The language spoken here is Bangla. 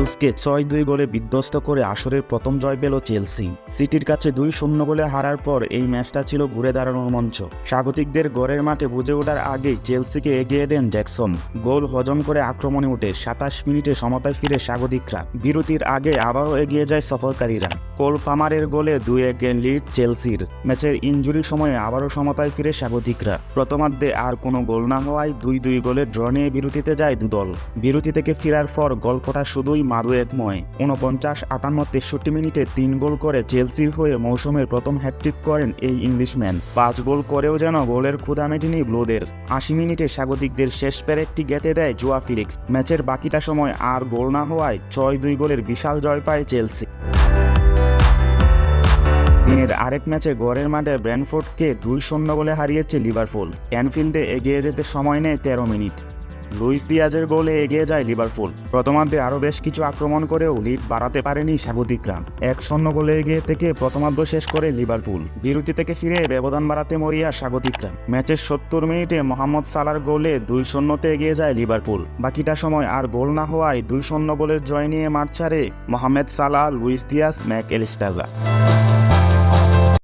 ওলসকে ৬-২ গোলে বিধ্বস্ত করে আসরের প্রথম জয় পেল চেলসি। সিটির কাছে ২-০ গোলে হারার পর এই ম্যাচটা ছিল ঘুরে দাঁড়ানোর মঞ্চ। স্বাগতিকদের গড়ের মাঠে বুঝে ওঠার আগেই চেলসিকে এগিয়ে দেন জ্যাকসন। গোল হজম করে আক্রমণে উঠে ২৭ মিনিটে সমতায় ফিরে স্বাগতিকরা। বিরতির আগে আবারও এগিয়ে যায় সফরকারীরা। কোল পামারের গোলে ২-১ লিড চেলসির। ম্যাচের ইনজুরির সময়ে আবারও সমতায় ফিরে স্বাগতিকরা। প্রথমার্ধে আর কোনো গোল না হওয়ায় ২-২ গোলে ড্র নিয়ে বিরতিতে যায় দুদল। বিরতি থেকে ফেরার পর গল্পটা শুধুই মাদুয়েকময়। ৪৯, ৫৮, ৬৩ মিনিটে ৩ গোল করে চেলসির হয়ে মৌসুমের প্রথম হ্যাটট্রিক করেন এই ইংলিশম্যান। ৫ গোল করেও যেন গোলের ক্ষুধা মেটেনি ব্লুদের। ৮০ মিনিটে স্বাগতিকদের শেষ প্যারেকটি গেঁথে দেয় জোয়া ফিলিক্স। ম্যাচের বাকিটা সময় আর গোল না হওয়ায় ৬-২ গোলের বিশাল জয় পায় চেলসি। দিনের আরেক ম্যাচে গড়ের মাঠে ব্রেন্টফোর্ডকে ২-০ গোলে হারিয়েছে লিভারপুল। অ্যানফিল্ডে এগিয়ে যেতে সময় নেয় ১৩ মিনিট। লুইস দিয়াজের গোলে এগিয়ে যায় লিভারপুল। প্রথমার্ধে আরও বেশ কিছু আক্রমণ করেও লিড বাড়াতে পারেনি স্বাগতিকরা। ১-০ গোলে এগিয়ে থেকে প্রথমার্ধ শেষ করে লিভারপুল। বিরতি থেকে ফিরে ব্যবধান বাড়াতে মরিয়া স্বাগতিকরা। ম্যাচের ৭০ মিনিটে মোহাম্মদ সালার গোলে ২-০তে এগিয়ে যায় লিভারপুল। বাকিটা সময় আর গোল না হওয়ায় ২-০ গোলের জয় নিয়ে মাঠ ছাড়ে মোহাম্মদ সালাহ, লুইস দিয়াজ, ম্যাক অ্যালিস্টাররা।